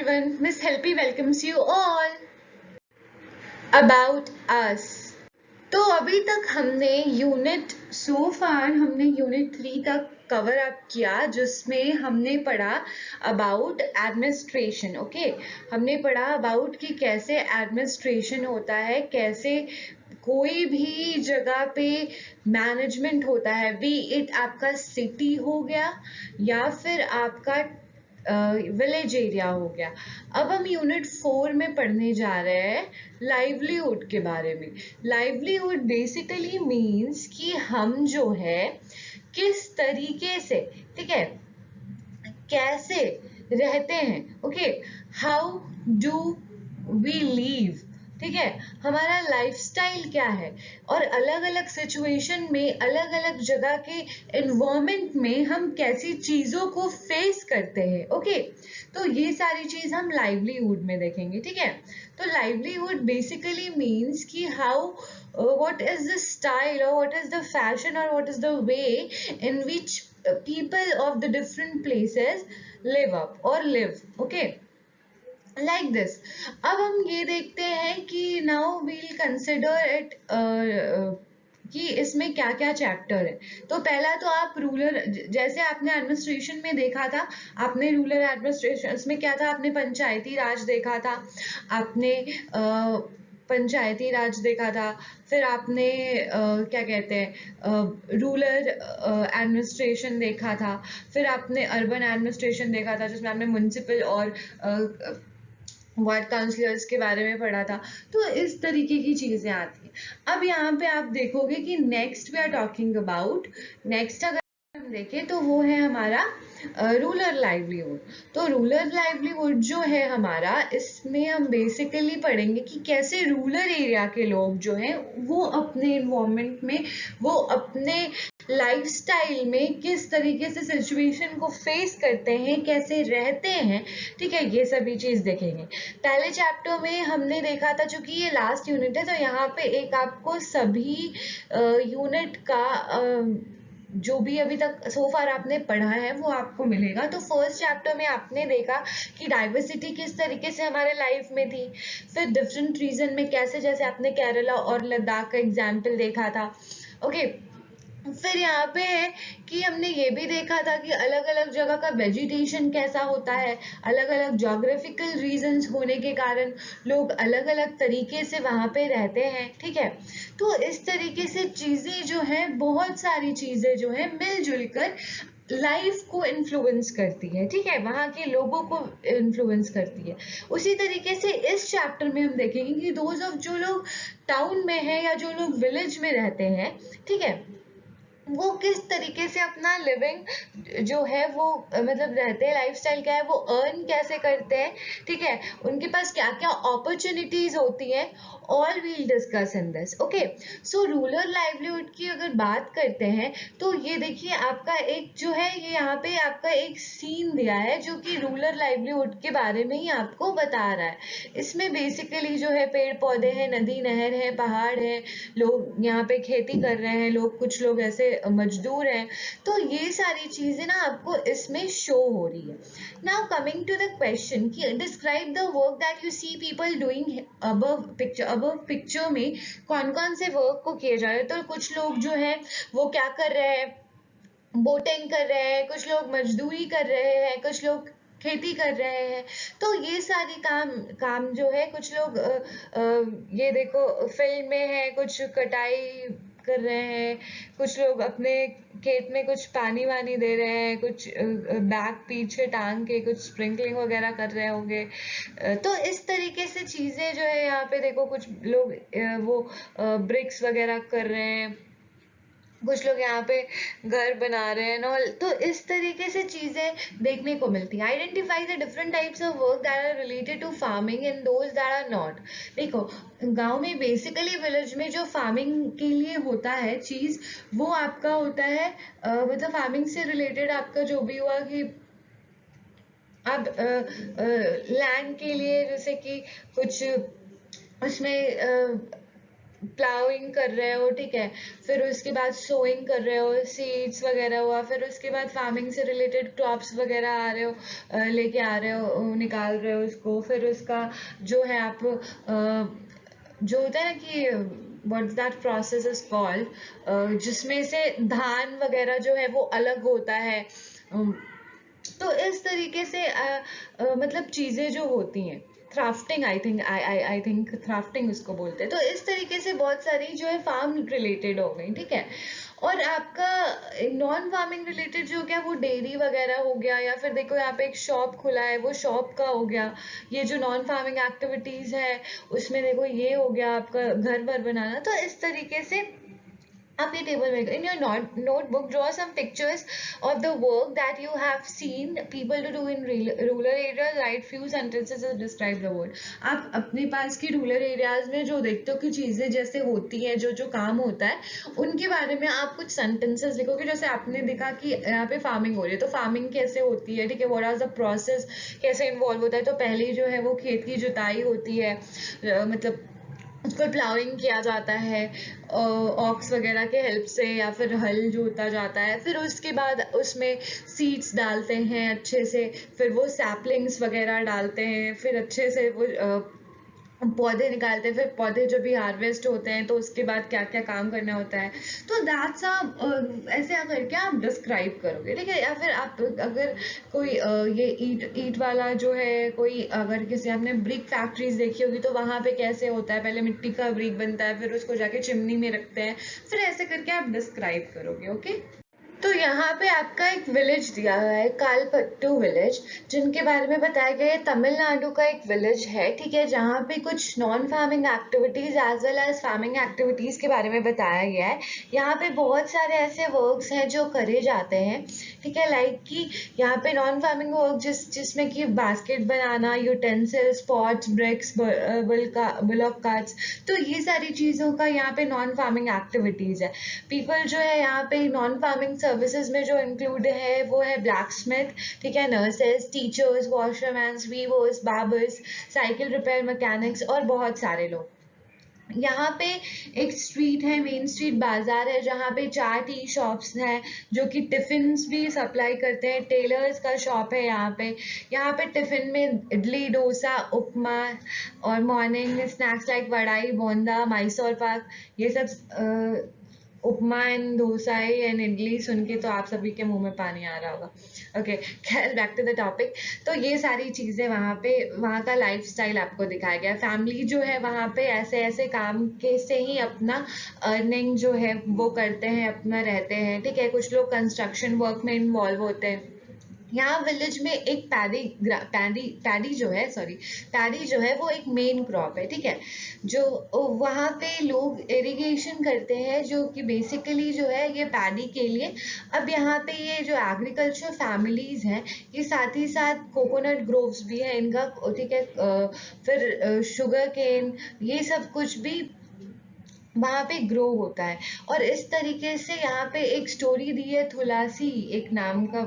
everyone, Miss Helpy welcomes you all. About us. तो अभी तक हमने यूनिट हमने यूनिट 3 तक कवर अप किया, जिसमें हमने पढ़ा अबाउट एडमिनिस्ट्रेशन। ओके, हमने पढ़ा अबाउट कि कैसे एडमिनिस्ट्रेशन होता है, कैसे कोई भी जगह पे मैनेजमेंट होता है, बी इट आपका सिटी हो गया या फिर आपका विलेज एरिया हो गया। अब हम यूनिट 4 में पढ़ने जा रहे हैं लाइवलीहुड के बारे में। लाइवलीहुड बेसिकली मीन्स कि हम जो है किस तरीके से, ठीक है, कैसे रहते हैं। Okay, how do we live, ठीक है, हमारा लाइफस्टाइल क्या है, और अलग अलग सिचुएशन में, अलग अलग जगह के एनवायरमेंट में हम कैसी चीजों को फेस करते हैं। ओके, तो ये सारी चीज हम लाइवलीहुड में देखेंगे। ठीक है, तो लाइवलीहुड बेसिकली मीन्स कि how what is the style or what is the fashion or what is the way in which people of the different places live up or live. Okay, like this. अब हम ये देखते हैं कि now we'll consider it कि इसमें क्या क्या चैप्टर है। तो पहला तो आप रूरल, जैसे आपने एडमिनिस्ट्रेशन में देखा था, आपने रूरल एडमिनिस्ट्रेशन में क्या था, आपने पंचायती राज देखा था, आपने पंचायती राज देखा था, फिर आपने क्या कहते हैं रूरल एडमिनिस्ट्रेशन देखा था, फिर आपने अर्बन एडमिनिस्ट्रेशन देखा था जिसमें आपने म्युनिसिपल और वार्ड काउंसलर्स के बारे में पढ़ा था। तो इस तरीके की चीजें आती हैं। अब यहाँ पे आप देखोगे कि next we are talking about, next अगर हम देखें तो वो है हमारा रूरल लाइवलीहुड। तो रूरल लाइवलीहुड जो है हमारा, इसमें हम बेसिकली पढ़ेंगे कि कैसे रूरल एरिया के लोग जो हैं वो अपने इन्वायरमेंट में, वो अपने लाइफस्टाइल में किस तरीके से सिचुएशन को फेस करते हैं, कैसे रहते हैं। ठीक है, ये सभी चीज देखेंगे। पहले चैप्टर में हमने देखा था, चूंकि ये लास्ट यूनिट है तो यहाँ पे एक आपको सभी यूनिट का जो भी अभी तक सो फार आपने पढ़ा है वो आपको मिलेगा। तो फर्स्ट चैप्टर में आपने देखा कि डाइवर्सिटी किस तरीके से हमारे लाइफ में थी, फिर डिफरेंट रीजन में कैसे, जैसे आपने केरला और लद्दाख का एग्जाम्पल देखा था। ओके, फिर यहाँ पे है कि हमने ये भी देखा था कि अलग अलग जगह का वेजिटेशन कैसा होता है, अलग अलग जोग्राफिकल रीजंस होने के कारण लोग अलग अलग तरीके से वहाँ पे रहते हैं। ठीक है, तो इस तरीके से चीजें जो है, बहुत सारी चीजें जो है मिलजुल कर लाइफ को इन्फ्लुएंस करती है। ठीक है, वहाँ के लोगों को इन्फ्लुएंस करती है। उसी तरीके से इस चैप्टर में हम देखेंगे कि दोज ऑफ जो लोग टाउन में है या जो लोग विलेज में रहते हैं, ठीक है, वो किस तरीके से अपना लिविंग जो है वो मतलब रहते हैं, लाइफस्टाइल क्या है, वो अर्न कैसे करते हैं। ठीक है, उनके पास क्या क्या अपॉर्चुनिटीज होती है, all we'll discuss in this. Okay, so rural livelihood की अगर बात करते हैं तो ये देखिए आपका एक जो है, ये यहाँ पे आपका एक सीन दिया है जो कि रूरल लाइवलीहुड के बारे में ही आपको बता रहा है। इसमें बेसिकली जो है पेड़ पौधे हैं, नदी नहर है, पहाड़ है, लोग यहाँ पे खेती कर रहे हैं, लोग कुछ लोग ऐसे मजदूर हैं। तो ये सारी चीजें ना आपको इसमें शो हो रही है। Now coming to the question कि describe the work that you see people doing above picture. Above picture में कौन कौन से वर्क को किया जा रहा है। तो कुछ लोग जो है वो क्या कर रहे हैं, बोटिंग कर रहे हैं, कुछ लोग मजदूरी कर रहे हैं, कुछ लोग खेती कर रहे हैं। तो ये सारी काम जो है, कुछ लोग ये देखो फिल्म में है, कुछ कटाई कर रहे हैं, कुछ लोग अपने खेत में कुछ पानी वानी दे रहे हैं, कुछ बैग पीछे टांग के कुछ स्प्रिंकलिंग वगैरह कर रहे होंगे। तो इस तरीके से चीजें जो है यहाँ पे देखो, कुछ लोग वो ब्रिक्स वगैरह कर रहे हैं, कुछ लोग यहाँ पे घर बना रहे हैं ऑल। तो इस तरीके से चीजें देखने को मिलती है। Identify the different types of work that are related to farming and those that are not. देखो, गांव में बेसिकली, विलेज में जो फार्मिंग के लिए होता है चीज, वो आपका होता है मतलब फार्मिंग से रिलेटेड आपका जो भी हुआ कि आप लैंड के लिए, जैसे कि कुछ उसमें प्लाउइंग कर रहे हो, ठीक है, फिर उसके बाद सोइंग कर रहे हो, सीड्स वगैरह हुआ, फिर उसके बाद फार्मिंग से रिलेटेड क्रॉप्स वगैरह आ रहे हो, लेके आ रहे हो, निकाल रहे हो उसको, फिर उसका जो है आप जो होता है ना कि what's that process is called, जिसमें से धान वगैरह जो है वो अलग होता है। तो इस तरीके से मतलब चीज़ें जो होती हैं, क्राफ्टिंग, आई थिंक क्राफ्टिंग उसको बोलते हैं। तो इस तरीके से बहुत सारी जो है फार्म रिलेटेड हो गई, ठीक है। और आपका नॉन फार्मिंग रिलेटेड जो हो गया वो डेयरी वगैरह हो गया, या फिर देखो यहाँ पे एक शॉप खुला है वो शॉप का हो गया। ये जो नॉन फार्मिंग एक्टिविटीज है उसमें देखो ये हो गया आपका घर वर बनाना। तो इस तरीके से आप ये टेबल में in your notebook draw some pictures of the work that you have seen people to do in rural areas, write few sentences to describe the work। आप अपने पास की रूरल एरियाज में जो देखते हो कि चीजें जैसे होती हैं, जो जो काम होता है उनके बारे में आप कुछ सेंटेंसेस लिखोगे। जैसे आपने देखा कि यहाँ पे फार्मिंग हो रही है, तो फार्मिंग कैसे होती है, ठीक है, व्हाट आर द प्रोसेस, कैसे इन्वॉल्व होता है। तो पहले जो है वो खेत की जुताई होती है, मतलब उसको प्लाउइंग किया जाता है ऑक्स वगैरह के हेल्प से, या फिर हल जोता जाता है। फिर उसके बाद उसमें सीड्स डालते हैं अच्छे से, फिर वो सैपलिंग्स वगैरह डालते हैं, फिर अच्छे से वो पौधे निकालते हैं। फिर पौधे जब भी हार्वेस्ट होते हैं तो उसके बाद क्या क्या काम करना होता है। तो दैट्स ऐसे करके आप डिस्क्राइब करोगे, ठीक है। या फिर आप अगर कोई ये ईट ईट वाला जो है, कोई अगर किसी आपने ब्रिक फैक्ट्रीज देखी होगी तो वहां पे कैसे होता है, पहले मिट्टी का ब्रिक बनता है, फिर उसको जाके चिमनी में रखते हैं, फिर ऐसे करके आप डिस्क्राइब करोगे, ओके। तो यहाँ पे आपका एक विलेज दिया हुआ है, कालपट्टू विलेज, जिनके बारे में बताया गया है। तमिलनाडु का एक विलेज है, ठीक है, जहाँ पे कुछ non farming activities as well as farming activities के बारे में बताया गया है। यहाँ पे बहुत सारे ऐसे वर्क्स हैं जो करे जाते हैं, ठीक है, लाइक कि यहाँ पे नॉन फार्मिंग वर्क जिसमें कि बास्केट बनाना, utensils, pots, bricks, bullock carts, तो ये सारी चीज़ों का यहाँ पे नॉन फार्मिंग एक्टिविटीज है। पीपल जो है यहाँ पे नॉन फार्मिंग सर्विसेज में जो इंक्लूड है वो है ब्लैक स्मिथ, ठीक है, nurses, teachers, washermans, weavers, barbers, cycle repair mechanics और बहुत सारे लोग। यहाँ पे एक स्ट्रीट है, मेन स्ट्रीट बाजार है, जहाँ पे 4 टी शॉप्स हैं जो कि टिफिन्स भी सप्लाई करते हैं। टेलर्स का शॉप है यहाँ पे। यहाँ पे टिफिन में इडली, डोसा, उपमा और morning snacks like वड़ाई, बोंदा, Mysore pak, ये सब उपमा एंड डोसा एंड इडली सुन के तो आप सभी के मुंह में पानी आ रहा होगा। ओके, खैर बैक टू द टॉपिक। तो ये सारी चीज़ें वहाँ पे, वहाँ का लाइफस्टाइल आपको दिखाया गया। फैमिली जो है वहाँ पे ऐसे ऐसे काम के से ही अपना अर्निंग जो है वो करते हैं, अपना रहते हैं, ठीक है। कुछ लोग कंस्ट्रक्शन वर्क में इन्वॉल्व होते हैं। यहाँ विलेज में एक पैडी जो है, सॉरी, पैडी जो है वो एक मेन क्रॉप है, ठीक है। जो वहाँ पे लोग इरिगेशन करते हैं, जो कि बेसिकली जो है ये पैडी के लिए। अब यहाँ पे ये जो एग्रीकल्चर फैमिलीज हैं, ये साथ ही साथ कोकोनट ग्रोव्स भी है इनका, ठीक है, फिर शुगर केन, ये सब कुछ भी वहाँ पे ग्रो होता है। और इस तरीके से यहाँ पे एक स्टोरी दी है, तुलसी एक नाम का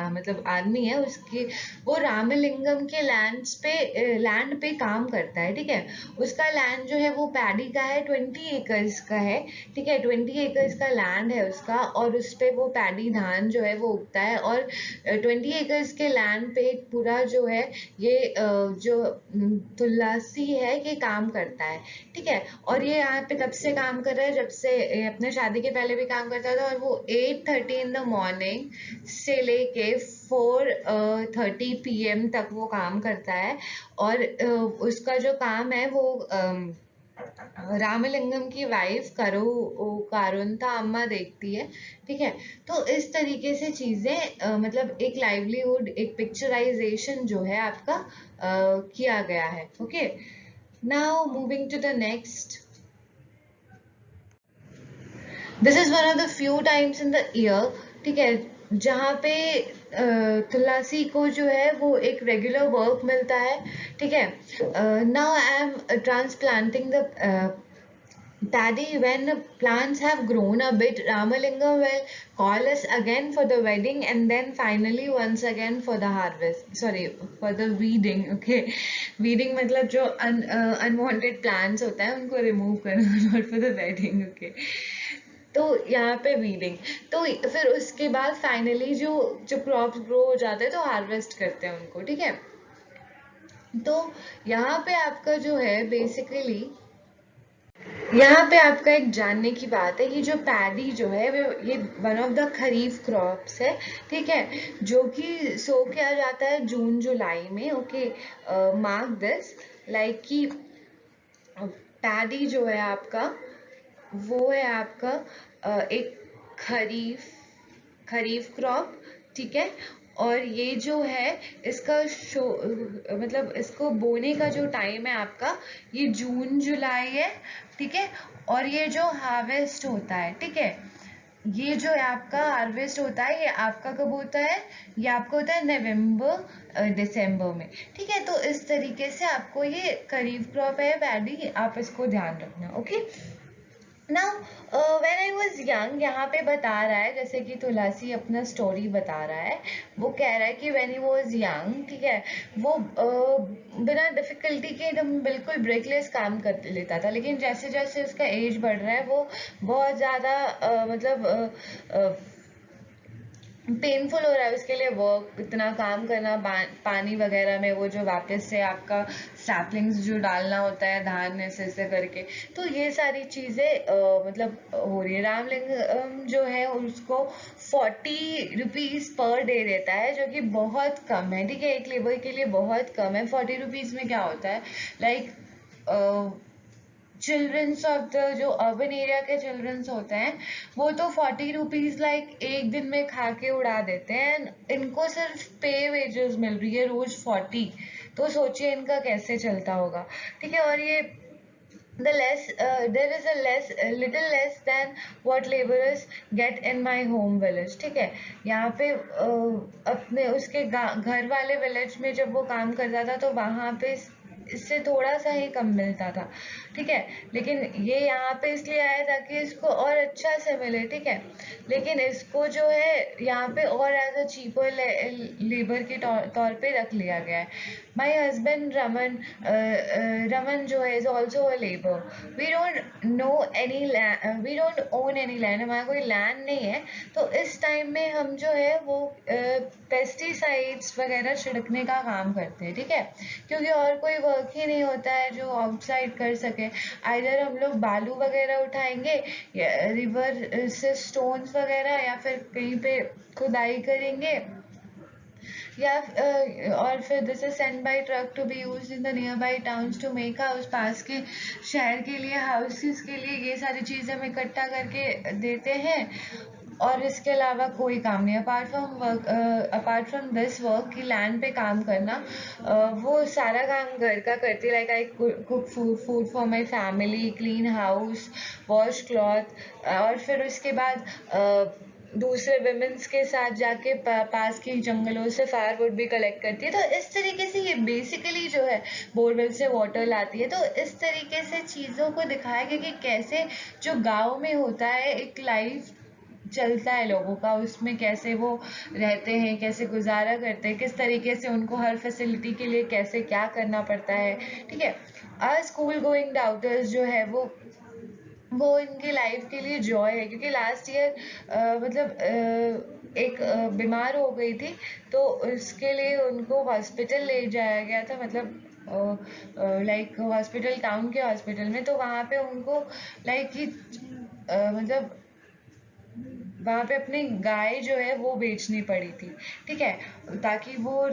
मतलब आदमी है, उसके वो रामलिंगम के लैंड पे काम करता है, ठीक है। उसका लैंड जो है वो पैडी का है, 20 एकर्स का है, ठीक है, 20 एकर्स का लैंड है उसका, और उस पे वो पैडी धान जो है वो उगता है। और 20 एकर्स के लैंड पे पूरा जो है ये जो तुलसी है ये काम करता है, ठीक है। और ये यहाँ पे तब से काम कर रहा है जब से ये अपने शादी के पहले भी काम करता था। और वो 8:30 इन द मॉर्निंग से लेके 4:30 PM तक वो काम करता है। और उसका जो काम है वो रामलिंगम की वाइफ कारुंता अम्मा देखती है, ठीक है। तो इस तरीके से चीजें मतलब एक लाइवलीहुड, एक पिक्चराइजेशन जो है आपका किया गया है, okay. Now moving to the next, this is one of the few times in the year, ठीक है, जहाँ पे तुलसी को जो है वो एक रेगुलर वर्क मिलता है, ठीक है। Now I am transplanting the Paddy, when plants have grown a bit, Ramalingam will call us again for the wedding and then finally once again for the harvest. Sorry, for the weeding. Okay, weeding मतलब जो unwanted plants होता है उनको remove करना, not for the wedding. Okay. तो यहाँ पे weeding, तो फिर उसके बाद फाइनली जो जो क्रॉप्स ग्रो हो जाते हैं तो हार्वेस्ट करते हैं उनको, ठीक है। तो यहाँ पे आपका जो है बेसिकली, यहाँ पे आपका एक जानने की बात है, ये जो पैडी जो है ये one of the kharif crops है, ठीक है, जो कि सो किया जाता है जून जुलाई में। ओके, मार्क दिस, लाइक कि पैडी जो है आपका वो है आपका एक खरीफ खरीफ क्रॉप, ठीक है। और ये जो है इसका मतलब इसको बोने का जो टाइम है आपका ये जून जुलाई है, ठीक है। और ये जो हार्वेस्ट होता है, ठीक है, ये जो है आपका हार्वेस्ट होता है, ये आपका कब होता है, ये आपका होता है नवंबर दिसंबर में, ठीक है। तो इस तरीके से आपको ये खरीफ क्रॉप है पैडी, आप इसको ध्यान रखना। Okay, now when I was young, यहाँ पे बता रहा है जैसे कि तुलसी अपना स्टोरी बता रहा है, वो कह रहा है कि व्हेन ही वाज यंग, ठीक है, वो बिना डिफिकल्टी के एकदम बिल्कुल ब्रेकलेस काम कर लेता था, लेकिन जैसे जैसे उसका एज बढ़ रहा है वो बहुत ज़्यादा मतलब पेनफुल हो रहा है उसके लिए वर्क, इतना काम करना, पानी वगैरह में वो जो वापस से आपका सैपलिंग्स जो डालना होता है धान ऐसे करके, तो ये सारी चीज़ें मतलब हो रही है। रामलिंग जो है उसको 40 रुपीज़ पर डे देता है, जो कि बहुत कम है, ठीक है, एक लेबर के लिए बहुत कम है। 40 रुपीज़ में क्या होता है, लाइक चिल्ड्रंस ऑफ द जो अर्बन एरिया के चिल्ड्रंस होते हैं वो तो 40 रुपीज़ लाइक एक दिन में खा के उड़ा देते हैं, इनको सिर्फ पे वेजेस मिल रही है रोज 40, तो सोचिए इनका कैसे चलता होगा, ठीक है। और ये the less there is a little less than what laborers get in my home village, ठीक है। यहाँ पे अपने उसके घर वाले विलेज में जब वो काम करता था तो वहाँ पे इससे थोड़ा सा ही कम मिलता था, ठीक है, लेकिन ये यहाँ पे इसलिए आया ताकि इसको और अच्छा से मिले, ठीक है, लेकिन इसको जो है यहाँ पे और एज अ चीपर लेबर के तौर पे रख लिया गया है। माई हस्बैंड रमन, रमन जो है is also a labour, we don't own any land, हमारा कोई लैंड नहीं है, तो इस टाइम में हम जो है वो पेस्टिसाइड्स वगैरह छिड़कने का काम करते हैं, ठीक है, क्योंकि और कोई वर्क ही नहीं होता है जो आउटसाइड कर सके। आइदर हम लोग बालू वगैरह उठाएंगे या रिवर से स्टोन्स वगैरह, या फिर कहीं पे खुदाई करेंगे, या और फिर this is send by truck to be used in the nearby towns to make house, पास के शहर के लिए हाउसेस के लिए ये सारी चीज़ें हम इकट्ठा करके देते हैं। और इसके अलावा कोई काम नहीं, अपार्ट फ्रॉम दिस वर्क की लैंड पे काम करना, वो सारा काम घर का करती, like I cook food for my family, clean house, wash cloth, और फिर उसके बाद दूसरे विमेंस के साथ जाके पास के जंगलों से फायरवुड भी कलेक्ट करती है। तो इस तरीके से ये बेसिकली जो है बोरवेल से वाटर लाती है। तो इस तरीके से चीज़ों को दिखाया गया कि कैसे जो गांव में होता है एक लाइफ चलता है लोगों का, उसमें कैसे वो रहते हैं, कैसे गुजारा करते हैं, किस तरीके से उनको हर फैसिलिटी के लिए कैसे क्या करना पड़ता है, ठीक है। स्कूल गोइंग डाउटर्स जो है वो इनकी लाइफ के लिए जॉय है, क्योंकि लास्ट ईयर एक बीमार हो गई थी, तो उसके लिए उनको हॉस्पिटल ले जाया गया था, मतलब लाइक हॉस्पिटल, टाउन के हॉस्पिटल में, तो वहाँ पे उनको लाइक कि मतलब वहाँ पे अपनी गाय जो है वो बेचनी पड़ी थी, ठीक है, ताकि वो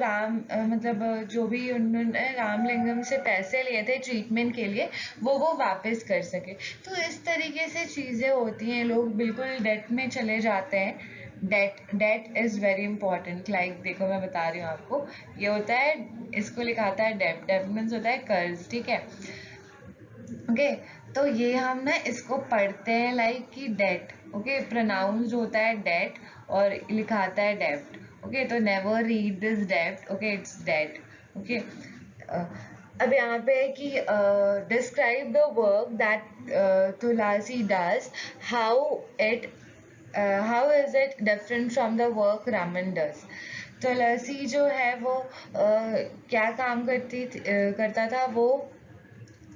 जो भी उन्होंने रामलिंगम से पैसे लिए थे ट्रीटमेंट के लिए वो वापस कर सके। तो इस तरीके से चीज़ें होती हैं, लोग बिल्कुल डेट में चले जाते हैं। That is very important, like देखो मैं बता रही हूँ आपको, ये होता है, इसको लिखा आता है डेट, डेट मीन्स होता है कर्ज, ठीक है। ओके, तो ये हम ना इसको पढ़ते हैं लाइक कि डेट, ओके, प्रोनाउंस होता है डेट और लिखा आता है डेप्ट, ओके, तो नेवर रीड दिस डेप्ट, ओके, इट्स डेट, ओके। अब यहाँ पे है कि describe the work that Tulsi does, how it how is it different from the work Raman does. Tulsi जो है वो क्या काम करता था, वो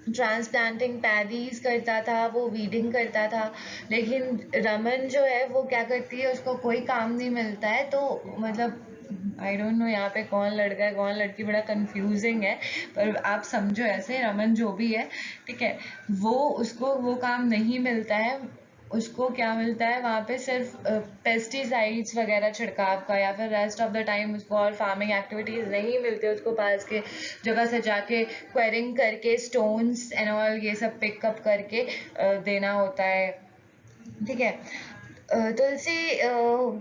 ट्रांसप्लांटिंग पैडीज करता था, वो वीडिंग करता था। लेकिन रमन जो है वो क्या करती है, उसको कोई काम नहीं मिलता है। तो मतलब आई डोंट नो यहाँ पे कौन लड़का है कौन लड़की, बड़ा कंफ्यूजिंग है। पर आप समझो ऐसे, रमन जो भी है, ठीक है, वो उसको वो काम नहीं मिलता है। उसको क्या मिलता है वहाँ पे, सिर्फ पेस्टिसाइड्स वगैरह छिड़काव का, या फिर रेस्ट ऑफ द टाइम उसको और फार्मिंग एक्टिविटीज़ नहीं मिलती। उसको पास के जगह से जाके क्वेरिंग करके स्टोन्स एंड ऑल ये सब पिकअप करके देना होता है, ठीक है। Tulsi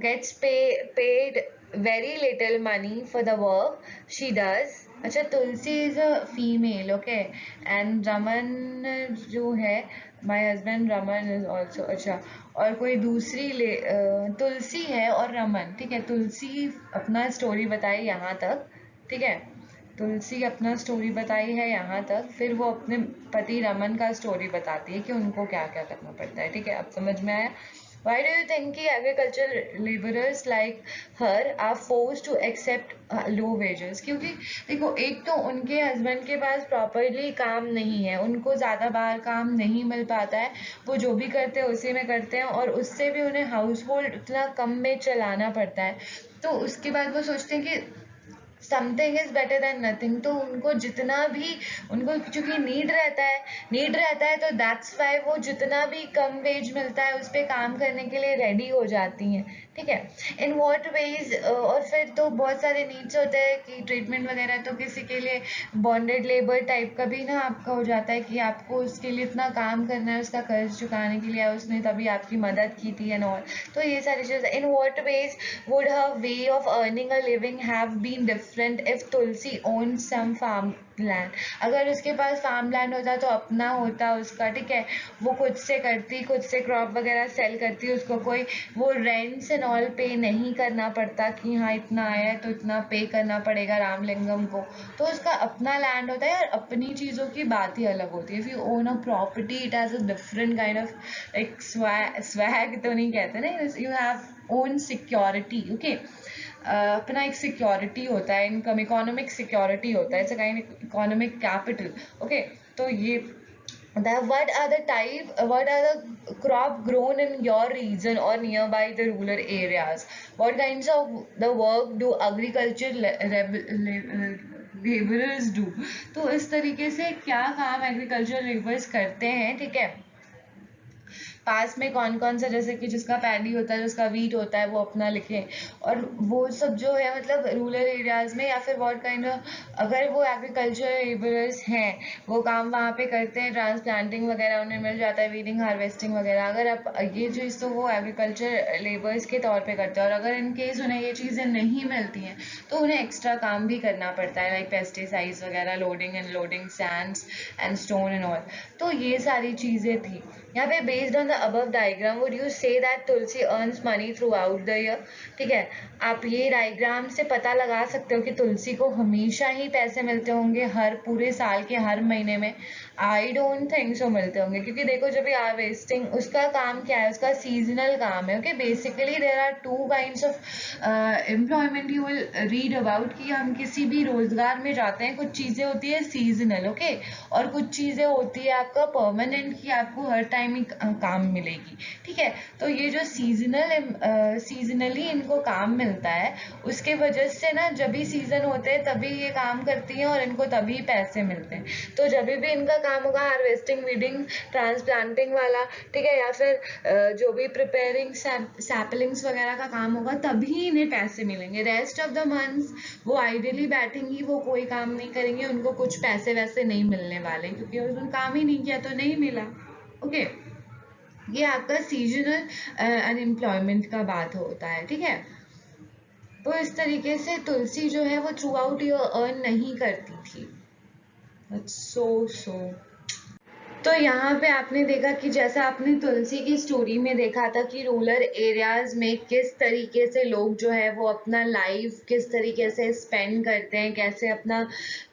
gets paid very little money for the work she does. अच्छा, Tulsi is a female, okay, and Raman जो है, my husband Raman is also. अच्छा, और कोई दूसरी तुलसी है और रमन, ठीक है। तुलसी अपना स्टोरी बताई यहाँ तक, ठीक है। तुलसी अपना स्टोरी बताई है यहाँ तक, फिर वो अपने पति रमन का स्टोरी बताती है कि उनको क्या क्या करना पड़ता है, ठीक है। अब समझ में आया। Why do you think कि agricultural laborers like her are forced to accept low wages? क्योंकि देखो, एक तो उनके हस्बैंड के पास प्रॉपरली काम नहीं है, उनको ज़्यादा बाहर काम नहीं मिल पाता है, वो जो भी करते हैं उसी में करते हैं, और उससे भी उन्हें हाउस होल्ड उतना कम में चलाना पड़ता है। तो उसके बाद वो सोचते हैं कि something is better than nothing. तो उनको जितना भी, उनको चूंकि नीड रहता है तो दैट्स वाई वो जितना भी कम वेज मिलता है उस पर काम करने के लिए रेडी हो जाती हैं, ठीक है। इन वॉट वेज, और फिर तो बहुत सारे नीड्स होते हैं कि ट्रीटमेंट वगैरह, तो किसी के लिए बॉन्डेड लेबर टाइप का भी ना आपका हो जाता है कि आपको उसके लिए इतना काम करना है, उसका कर्ज चुकाने के लिए, उसने तभी आपकी मदद की थी एंड ऑल। तो ये सारी चीज़ें। In what veg would her way of earning a living have been different if Tulsi owned some farmland? अगर उसके पास फार्म लैंड होता तो अपना होता उसका, ठीक है, वो खुद से करती, खुद से क्रॉप वगैरह सेल करती, उसको कोई वो रेंट्स एंड ऑल पे नहीं करना पड़ता कि हाँ इतना आया है तो इतना पे करना पड़ेगा रामलिंगम को। तो उसका अपना लैंड होता है, और अपनी चीज़ों की बात ही अलग होती है। If you own a property it has a different kind of like swag तो नहीं कहते ना, you have own security, okay. अपना एक सिक्योरिटी होता है, इनकम, इकोनॉमिक सिक्योरिटी होता है, it's a kind economic capital, okay. तो ये what are the crop grown in your region or nearby the rural areas? What kinds of the work do agriculture laborers do? तो इस तरीके से क्या काम एग्रीकल्चर लेबर्स करते हैं, ठीक है। पास में कौन कौन सा, जैसे कि जिसका पैडी होता है, जिसका वीट होता है, वो अपना लिखें। और वो सब जो है मतलब रूरल एरियाज़ में, या फिर व्हाट काइंड ऑफ, अगर वो एग्रीकल्चर लेबरर्स हैं, वो काम वहाँ पे करते हैं, ट्रांसप्लांटिंग वगैरह उन्हें मिल जाता है, वीडिंग हार्वेस्टिंग वगैरह। अगर आप ये चीज़ तो वो एग्रीकल्चर लेबर्स के तौर पे करते हैं। और अगर इन केस उन्हें ये चीज़ें नहीं मिलती हैं तो उन्हें एक्स्ट्रा काम भी करना पड़ता है, लाइक पेस्टिसाइड्स वगैरह, loading and loading Sands and stone and all. तो ये सारी चीज़ें थी यहाँ पे। Based on the above diagram would you say that Tulsi earns money throughout the year? ठीक है, आप ये डायग्राम से पता लगा सकते हो कि तुलसी को हमेशा ही पैसे मिलते होंगे, हर पूरे साल के हर महीने में? आई डोंट थिंक सो मिलते होंगे, क्योंकि देखो जब ये हार्वेस्टिंग, उसका काम क्या है, उसका सीजनल काम है, okay. Basically there are two kinds of employment you will read about, कि हम किसी भी रोजगार में जाते हैं, कुछ चीज़ें होती है सीजनल, ओके, और कुछ चीज़ें होती है आपका परमानेंट, कि आपको हर टाइम ही काम मिलेगी, ठीक है। तो ये जो सीजनली इनको काम मिलता है, उसके वजह से ना जब भी सीजन होते हैं तभी ये काम करती हैं और इनको तभी पैसे मिलते हैं। तो जब भी इनका काम होगा हार्वेस्टिंग, वीडिंग, ट्रांसप्लांटिंग वाला, ठीक है, या फिर जो भी प्रिपेयरिंग सैपलिंग्स वगैरह का काम होगा, तभी इन्हें पैसे मिलेंगे। रेस्ट ऑफ द मंथ्स वो आइडियली बैठेंगी, वो कोई काम नहीं करेंगे, उनको कुछ पैसे वैसे नहीं मिलने वाले, क्योंकि उन्होंने काम ही नहीं किया तो नहीं मिला, ओके। ये आपका सीजनल अनएम्प्लॉयमेंट का बात होता है, ठीक है। तो इस तरीके से तुलसी जो है वो थ्रू आउट ईयर अर्न नहीं करती थी। सो तो यहाँ पे आपने देखा कि जैसा आपने तुलसी की स्टोरी में देखा था कि रूरल एरियाज में किस तरीके से लोग जो है वो अपना लाइफ किस तरीके से स्पेंड करते हैं, कैसे अपना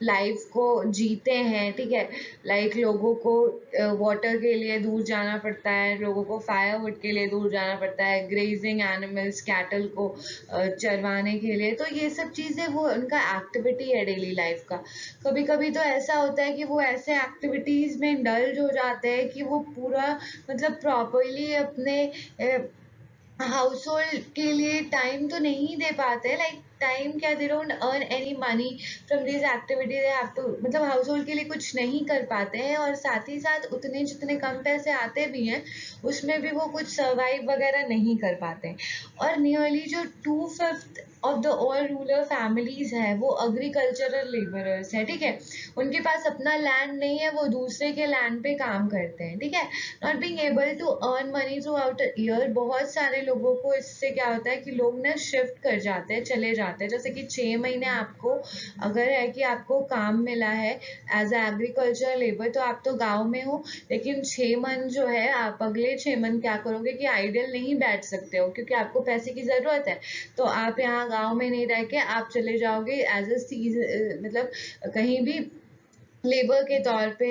लाइफ को जीते हैं, ठीक है। लाइक लोगों को वाटर के लिए दूर जाना पड़ता है, लोगों को फायरवुड के लिए दूर जाना पड़ता है, ग्रेजिंग एनिमल्स कैटल को चरवाने के लिए। तो ये सब चीज़ें वो उनका एक्टिविटी है डेली लाइफ का। कभी कभी तो ऐसा होता है कि वो ऐसे एक्टिविटीज में इंडल्ज हो जाते हैं कि वो पूरा मतलब प्रॉपरली अपने हाउस होल्ड के लिए टाइम तो नहीं दे पाते। लाइक टाइम क्या, they don't earn any money from this activity, they have to मतलब हाउस होल्ड के लिए कुछ नहीं कर पाते हैं, और साथ ही साथ उतने जितने कम पैसे आते भी हैं उसमें भी वो कुछ सर्वाइव वगैरह नहीं कर पाते हैं। और नियरली जो 2/5 of the all rural families है वो एग्रीकल्चरल लेबरर्स है, ठीक है। उनके पास अपना लैंड नहीं है, वो दूसरे के लैंड पे काम करते हैं, ठीक है। Not being able to earn money throughout year, बहुत सारे लोगों को इससे क्या होता है कि लोग ना शिफ्ट कर जाते हैं, चले जाते हैं। जैसे कि 6 महीने आपको अगर है कि आपको काम मिला है एज ए एग्रीकल्चर लेबर, तो आप तो गाँव में हो, लेकिन 6 मंथ जो है आप अगले 6 मंथ क्या करोगे कि आइडियल नहीं बैठ सकते हो क्योंकि आपको पैसे की ज़रूरत है। तो आप यहाँ गाँव में नहीं रह के आप चले जाओगे एज अ सीजन, मतलब कहीं भी लेबर के तौर पे,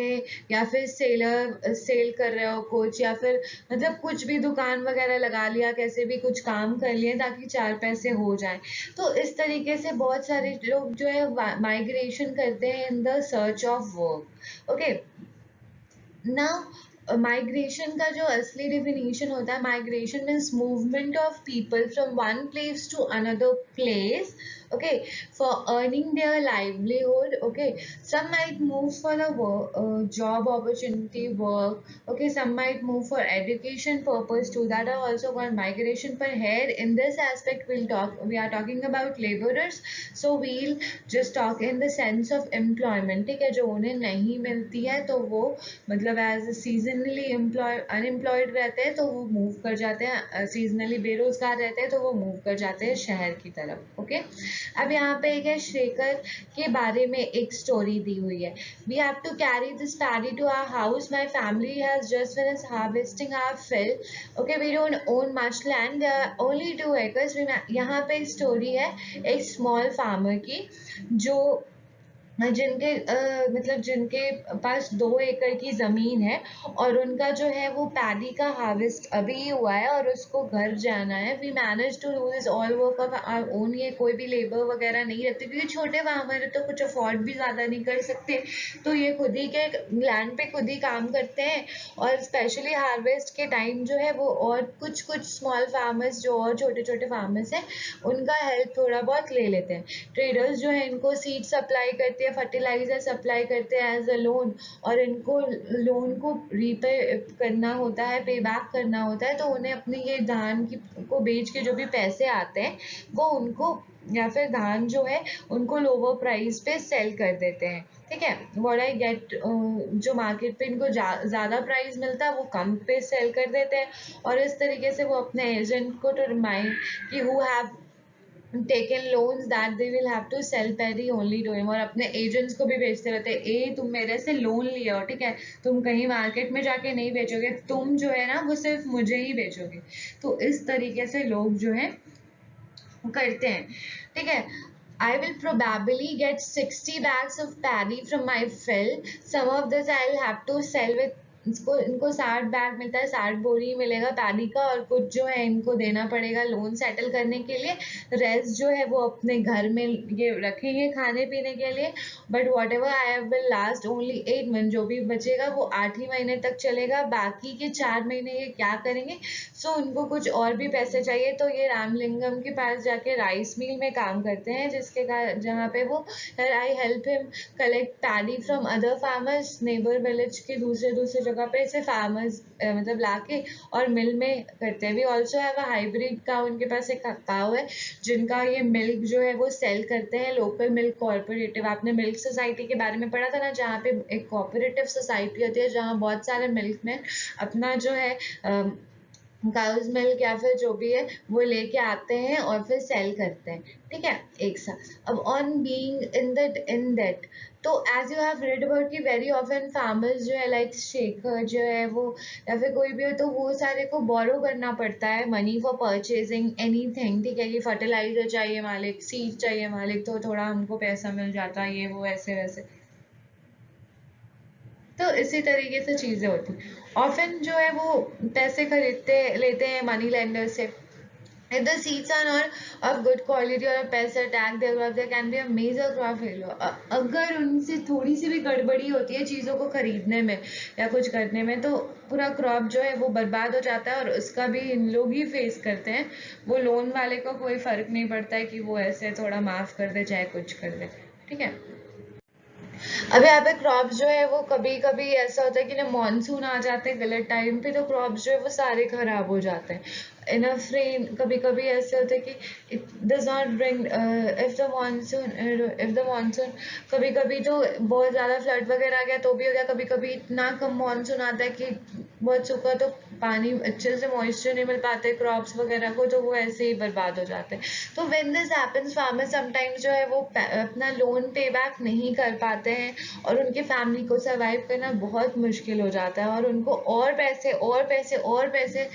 या फिर सेल कर रहे हो कुछ, या फिर मतलब कुछ भी दुकान वगैरह लगा लिया, कैसे भी कुछ काम कर लिए ताकि 4 पैसे हो जाए। तो इस तरीके से बहुत सारे लोग जो है माइग्रेशन करते हैं in the search of work. Okay, now migration का जो असली डेफिनेशन होता है, migration means movement of people from one place to another place, okay, for earning their livelihood, okay. Some might move for a job opportunity work, okay. Some might move for education purpose too, that are also called migration. But here in this aspect we are talking about laborers, so we'll just talk in the sense of employment, ठीक है। जो उन्हें नहीं मिलती है तो वो मतलब एज सीजनली अनएम्प्लॉयड रहते हैं तो वो मूव कर जाते हैं, सीजनली बेरोजगार रहते हैं तो वो मूव कर जाते हैं शहर की तरफ। ओके, अब यहाँ पे एक है शेखर के बारे में एक स्टोरी दी हुई है। We have to carry this paddy to our house, my family has just finished harvesting our field, okay, we don't own much land, there are only 2 acres। यहाँ पे स्टोरी है एक स्मॉल फार्मर की जो जिनके मतलब जिनके पास 2 एकड़ की ज़मीन है, और उनका जो है वो पैडी का हार्वेस्ट अभी ही हुआ है और उसको घर जाना है। We manage to do this all work of our own, ये कोई भी लेबर वगैरह नहीं रहती क्योंकि छोटे फार्मर है तो कुछ अफोर्ड भी ज़्यादा नहीं कर सकते, तो ये खुद ही के लैंड पे खुद ही काम करते हैं। और स्पेशली हार्वेस्ट के टाइम जो है वो और कुछ कुछ स्मॉल फार्मर्स जो और छोटे छोटे फार्मर्स हैं उनका हेल्प थोड़ा बहुत ले लेते हैं। ट्रेडर्स जो है इनको सीड सप्लाई करते हैं, फर्टिलाइजर सप्लाई करते हैं एज अ लोन, और इनको लोन को रीपे करना होता है, पे बैक करना होता है, तो उन्हें अपनी ये धान की को बेच के जो भी पैसे आते हैं वो उनको, या फिर धान जो है उनको लोअर प्राइस पे सेल कर देते हैं, ठीक है। व्हाट आई गेट, जो मार्केट पे इनको ज़्यादा प्राइस मिलता है वो कम पे सेल कर देते हैं, और इस तरीके से वो अपने एजेंट को टू रिमाइंड कि who have taken loans that they will have to sell paddy only to him, और अपने एजेंट्स को भी भेजते रहते हैं, ए तुम मेरे से लोन लिया हो, ठीक है, तुम कहीं मार्केट में जाके नहीं बेचोगे, तुम जो है ना वो सिर्फ मुझे ही बेचोगे। तो इस तरीके से लोग जो है करते हैं, ठीक है। I will probably get 60 bags of paddy from my field. Some of this I'll have to sell with, इनको 60 बैग मिलता है, 60 बोरी मिलेगा पैडी का, और कुछ जो है इनको देना पड़ेगा लोन सेटल करने के लिए। रेस्ट जो है वो अपने घर में ये रखेंगे खाने पीने के लिए। But what ever I will last only 8 month, जो भी बचेगा वो 8 ही महीने तक चलेगा, बाकी के 4 महीने ये क्या करेंगे। सो उनको कुछ और भी पैसे चाहिए तो ये रामलिंगम के पास जाके राइस मिल में काम करते हैं, जहाँ पे वो I help him collect paddy from other farmers, neighbour village के दूसरे दूसरे जगह पे से फार्मर्स मतलब लाके और मिल में करते हैं। We also have a hybrid cow, उनके पास एक काउ है जिनका ये मिल्क जो है वो सेल करते हैं लोकल मिल्क कोऑपरेटिव। आपने मिल्क सोसाइटी के बारे में पढ़ा था ना, जहाँ पे एक कोऑपरेटिव सोसाइटी होती है जहाँ बहुत सारे मिल्क में अपना जो है काउज मिल्क या फिर जो भी है वो लेके आते हैं और फिर सेल करते हैं, ठीक है, एक साथ। अब ऑन बीइंग इन दैट, तो as you have read about कि वेरी ऑफन फार्मर्स जो है लाइक शेखर जो है वो या फिर कोई भी हो, तो वो सारे को बोरो करना पड़ता है मनी फॉर परचेजिंग एनीथिंग, ठीक है, कि फर्टिलाइजर चाहिए मालिक, सीड चाहिए मालिक, तो थोड़ा हमको पैसा मिल जाता है, ये वो ऐसे वैसे। तो इसी तरीके से चीजें होती हैं। ऑफन जो है वो पैसे खरीदते लेते हैं मनी लेंडर से। If the seeds are not of good quality or a pest attack their crop, there can be a major crop failure. अगर उनसे थोड़ी सी भी गड़बड़ी होती है चीज़ों को खरीदने में या कुछ करने में, तो पूरा क्रॉप जो है वो बर्बाद हो जाता है, और उसका भी इन लोग ही फेस करते हैं। वो लोन वाले को कोई फर्क नहीं पड़ता है कि वो ऐसे थोड़ा माफ कर दे चाहे कुछ कर दे, ठीक है। अब यहाँ पे क्रॉप्स जो है वो कभी कभी ऐसा होता है कि ना मानसून आ जाते हैं गलत टाइम पे, तो क्रॉप्स जो है वो सारे खराब हो जाते हैं। इनफ रेन, कभी कभी ऐसे होता है कि it does not bring if the monsoon कभी कभी तो बहुत ज़्यादा फ्लड वगैरह आ गया तो भी हो गया, कभी कभी इतना कम मानसून आता है कि बहुत सूखा, तो पानी अच्छे से मॉइस्चर नहीं मिल पाते क्रॉप्स वगैरह को, तो वो ऐसे ही बर्बाद हो जाते हैं। तो when this happens farmer sometimes जो है वो अपना लोन पे बैक नहीं कर पाते हैं, और उनके फैमिली को सर्वाइव करना बहुत मुश्किल हो जाता है, और उनको और पैसे और पैसे और पैसे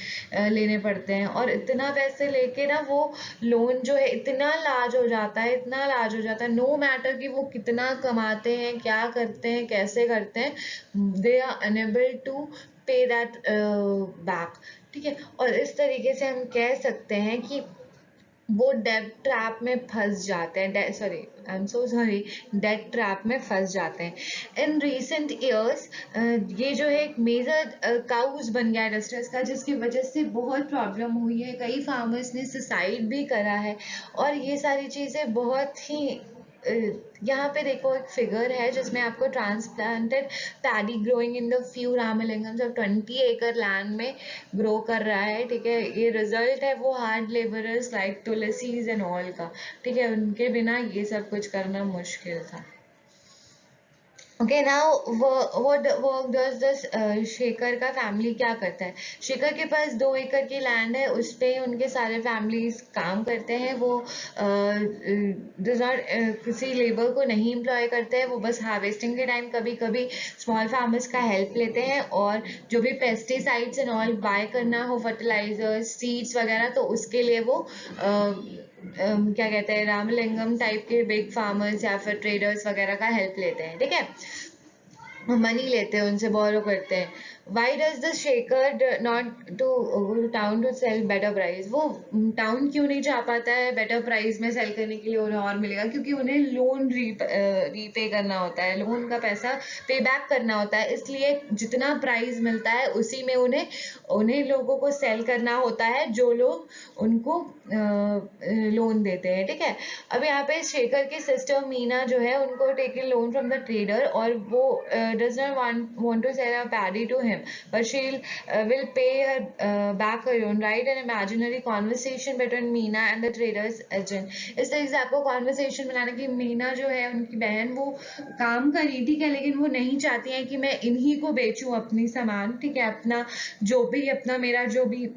लेने पड़ते हैं, और इतना पैसे लेके ना वो लोन जो है इतना लार्ज हो जाता है, इतना लार्ज हो जाता है, नो मैटर कि वो कितना कमाते हैं, क्या करते हैं, कैसे करते हैं, दे आर अनेबल टू पे दैट बैक, ठीक है। और इस तरीके से हम कह सकते हैं कि वो डेट ट्रैप में फंस जाते हैं, sorry I am so sorry, debt trap में फंस जाते हैं। इन रिसेंट ईयर्स ये जो है एक मेजर काउज बन गया है डिस्ट्रेस का, जिसकी वजह से बहुत प्रॉब्लम हुई है, कई फार्मर्स ने सुसाइड भी करा है, और ये सारी चीज़ें बहुत ही यहाँ पे देखो एक फिगर है जिसमें आपको transplanted paddy growing in the few Ramalingam सब 20 एकड़ लैंड में ग्रो कर रहा है, ठीक है। ये रिजल्ट है वो hard labourers like Tulsis and all का, ठीक है, उनके बिना ये सब कुछ करना मुश्किल था। Okay now what work does this, Shekhar का फैमिली क्या करता है। शेखर के पास 2 एकड़ की लैंड है, उस पे उनके सारे फैमिलीज काम करते हैं। वो किसी लेबर को नहीं एम्प्लॉय करते हैं, वो बस हार्वेस्टिंग के टाइम कभी कभी स्मॉल फार्मर्स का हेल्प लेते हैं, और जो भी पेस्टिसाइड्स एंड ऑल बाय करना हो, फर्टिलाइजर्स सीड्स वगैरह, तो उसके लिए वो क्या कहते हैं रामलिंगम टाइप के बिग फार्मर्स या फिर ट्रेडर्स वगैरह का हेल्प लेते हैं, ठीक है, मनी लेते हैं उनसे, बोरो करते हैं। Why does the Shekhar not to go town to sell better price, वो टाउन क्यों नहीं जा पाता है बेटर प्राइस में सेल करने के लिए, उन्हें और मिलेगा, क्योंकि उन्हें लोन रीपे करना होता है, लोन का पैसा पे बैक करना होता है, इसलिए जितना प्राइस मिलता है उसी में उन्हें उन्हें लोगों को सेल करना होता है जो लोग उनको लोन देते हैं, ठीक है। अब यहाँ पे शेखर की सिस्टर मीना जो है उनको take loan from the trader, और वो does not want to sell a paddy to him, but she will pay her back her loan. Write an imaginary conversation between Meena and the trader's agent. इस तरीके से आपको conversation बनाना कि मीना जो है उनकी बहन वो काम कर रही थी क्या, लेकिन वो नहीं चाहती है कि मैं इन्हीं को बेचूं अपनी सामान, ठीक है, अपना जो भी अपना मेरा जो भी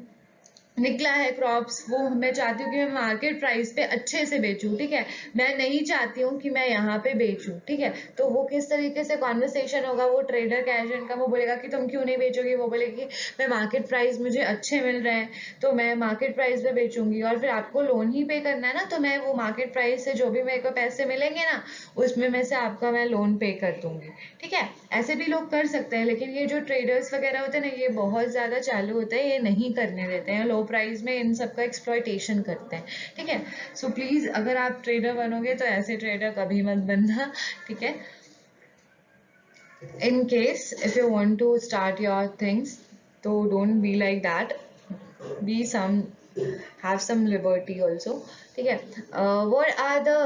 निकला है क्रॉप्स, वो मैं चाहती हूँ कि मैं मार्केट प्राइस पे अच्छे से बेचूं, ठीक है, मैं नहीं चाहती हूँ कि मैं यहाँ पे बेचूं, ठीक है। तो वो किस तरीके से कॉन्वर्सेशन होगा, वो ट्रेडर का एजेंट का, वो बोलेगा कि तुम क्यों नहीं बेचोगी, वो बोलेगी मैं मार्केट प्राइस मुझे अच्छे मिल रहे हैं तो मैं मार्केट प्राइस पे बेचूंगी, और फिर आपको लोन ही पे करना है ना, तो मैं वो मार्केट प्राइस से जो भी मेरे को पैसे मिलेंगे ना उसमें में से आपका मैं लोन पे कर दूंगी, ठीक है। ऐसे भी लोग कर सकते हैं, लेकिन ये जो ट्रेडर्स वगैरह होते हैं ना ये बहुत ज़्यादा चालू होते हैं, ये नहीं करने देते हैं, लो प्राइस में इन सब का एक्सप्लॉयटेशन करते हैं, ठीक है। सो प्लीज़ अगर आप ट्रेडर बनोगे तो ऐसे ट्रेडर कभी मत बनना, ठीक है। In case if you want to start your things, so don't be like that, be some, have some liberty also, ठीक है। What are the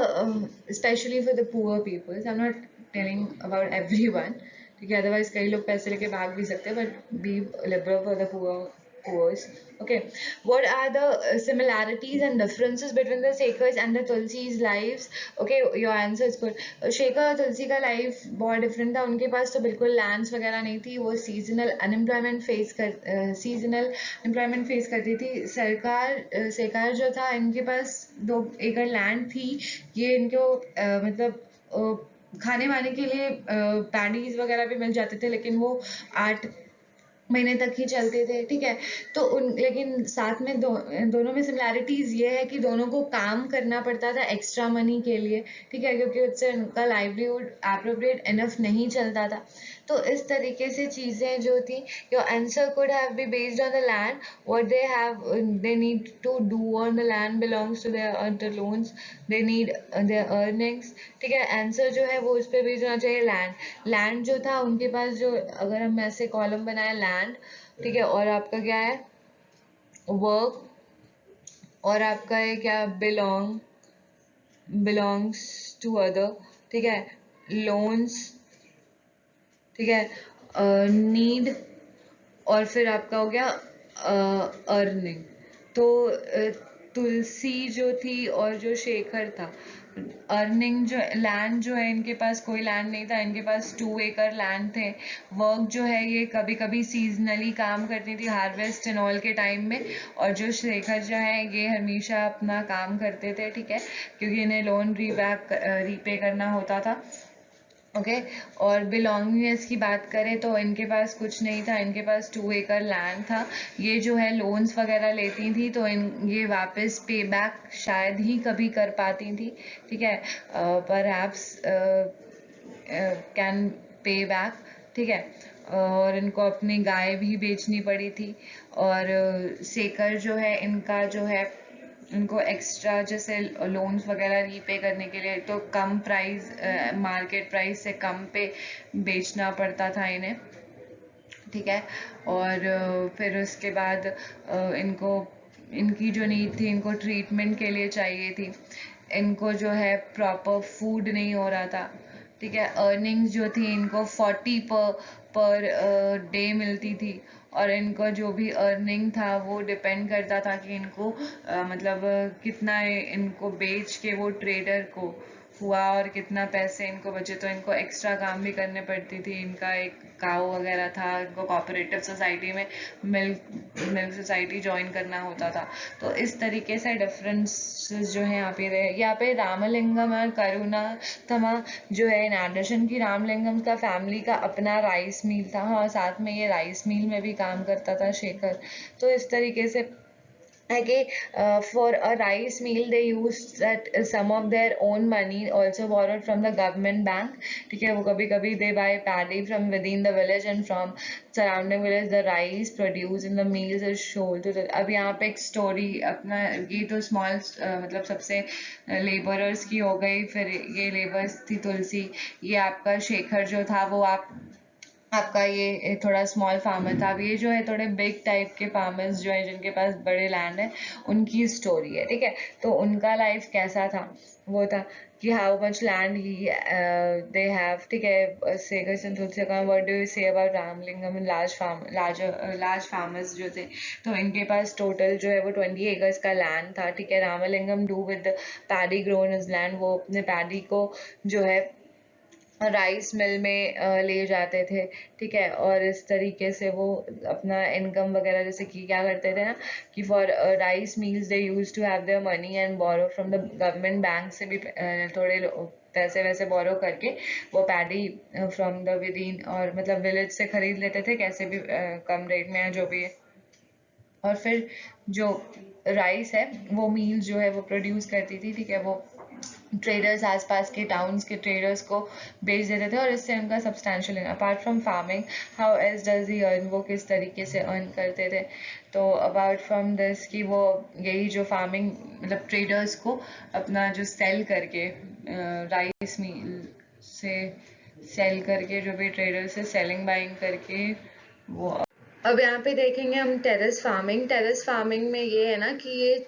especially for the poor people, I'm not telling about everyone, ठीक है, otherwise कई लोग पैसे लेके भाग भी सकते हैं, but B liberal for the poor course. Okay, what are the similarities and differences between the Shekhars and the Tulsi's lives? Okay, your answer is good. Shekhar और तुलसी का लाइफ बहुत डिफरेंट था. उनके पास तो बिल्कुल लैंड्स वगैरह नहीं थी. वो सीजनल एम्प्लॉयमेंट फेस करती थी. शेखर जो था, इनके पास 2 एकड़ लैंड थी. ये इनको खाने वाने के लिए पैडीज वगैरह भी मिल जाते थे, लेकिन वो 8 महीने तक ही चलते थे. ठीक है, तो लेकिन साथ में दोनों में सिमिलैरिटीज ये है कि दोनों को काम करना पड़ता था एक्स्ट्रा मनी के लिए. ठीक है, क्योंकि उससे उनका लाइवलीहुड एप्रोप्रिएट इनफ नहीं चलता था. तो इस तरीके से चीज़ें जो थी. Your answer could have be based on the land. What they need to do on the land belongs to their loans. They need their earnings. ठीक है, आंसर जो है वो उस पर बेस्ड होना चाहिए. लैंड जो था उनके पास, जो अगर हम ऐसे कॉलम बनाए लैंड, ठीक है, और आपका क्या है वर्क, और आपका है क्या बिलोंग्स टू अदर. ठीक है, लोन्स. ठीक है, नीड, और फिर आपका हो गया अर्निंग. तो तुलसी जो थी और जो शेखर था, अर्निंग जो लैंड जो है, इनके पास कोई लैंड नहीं था. इनके पास 2 एकड़ लैंड थे. वर्क जो है ये कभी कभी सीजनली काम करती थी, हार्वेस्ट एंड ऑल के टाइम में. और जो शेखर जो है ये हमेशा अपना काम करते थे. ठीक है, क्योंकि इन्हें लोन रीपे करना होता था. ओके, और बिलोंगिंग्स की बात करें तो इनके पास कुछ नहीं था. इनके पास 2 एकड़ लैंड था. ये जो है लोन्स वगैरह लेती थी, तो ये वापस पे बैक शायद ही कभी कर पाती थी. ठीक है, परहैप्स कैन पे बैक. ठीक है, और इनको अपनी गाय भी बेचनी पड़ी थी. और शेखर जो है, इनका जो है, उनको एक्स्ट्रा जैसे लोन्स वगैरह रीपे करने के लिए तो कम प्राइस, मार्केट प्राइस से कम पे बेचना पड़ता था इन्हें. ठीक है, और फिर उसके बाद इनको, इनकी जो नीड थी, इनको ट्रीटमेंट के लिए चाहिए थी. इनको जो है प्रॉपर फूड नहीं हो रहा था. ठीक है, अर्निंग्स जो थी इनको 40 पर डे मिलती थी. और इनको जो भी अर्निंग था वो डिपेंड करता था कि इनको कितना इनको बेच के वो ट्रेडर को हुआ और कितना पैसे इनको बचे. तो इनको एक्स्ट्रा काम भी करने पड़ती थी. इनका एक काऊ वगैरह था. इनको कोऑपरेटिव सोसाइटी में मिल्क सोसाइटी ज्वाइन करना होता था. तो इस तरीके से डिफरेंसेस जो है यहाँ पे रामलिंगम और करुणाथमा जो है, इन एडिशन की रामलिंगम का फैमिली का अपना राइस मिल था. और साथ में ये राइस मिल में भी काम करता था शेखर. तो इस तरीके से Okay, for a rice meal they used that some of their own money also borrowed from the government bank. ठीक है, वो कभी कभी they buy paddy from within the village and from surrounding village. The rice produced in the meals is sold to the. अब यहाँ पे एक story अपना, ये तो स्मॉल सबसे लेबरर्स की हो गई. फिर ये लेबर्स थी तुलसी. ये आपका शेखर जो था वो आपका ये थोड़ा स्मॉल फार्मर था. अब ये जो है थोड़े बिग टाइप के फार्मर्स जो है, जिनके पास बड़े लैंड है, उनकी स्टोरी है. ठीक है, तो उनका लाइफ कैसा था, वो था कि how much land he they have. ठीक है, शेखर चंद्र तुलसी का what do you say about Ramalingam and large farmers जो थे. तो इनके पास टोटल जो है वो 20 एकर्स का लैंड था. ठीक है, Ramalingam do with paddy grown is land. वो अपने पैडी को जो है राइस मिल में ले जाते थे. ठीक है, और इस तरीके से वो अपना इनकम वगैरह, जैसे कि क्या करते थे ना, कि for rice mills they use to have their money and borrow from the government bank से भी थोड़े पैसे वैसे बोरो करके वो paddy from the within, और विलेज से खरीद लेते थे कैसे भी कम रेट में, या जो भी है. और फिर जो राइस है वो मील जो है वो प्रोड्यूस करती थी. ठीक है, वो ट्रेडर्स, आसपास के टाउन्स के ट्रेडर्स को बेच देते थे, और इससे उनका substantial. Apart from farming, how else does he earn, वो किस तरीके से अर्न करते थे. तो अपार्ट फ्रॉम दिस कि वो यही जो फार्मिंग ट्रेडर्स को अपना जो सेल करके राइस मील से सेल करके, जो भी ट्रेडर्स से सेलिंग बाइंग करके वो. अब यहाँ पे देखेंगे हम टेरेस फार्मिंग. टेरेस फार्मिंग में ये है ना कि ये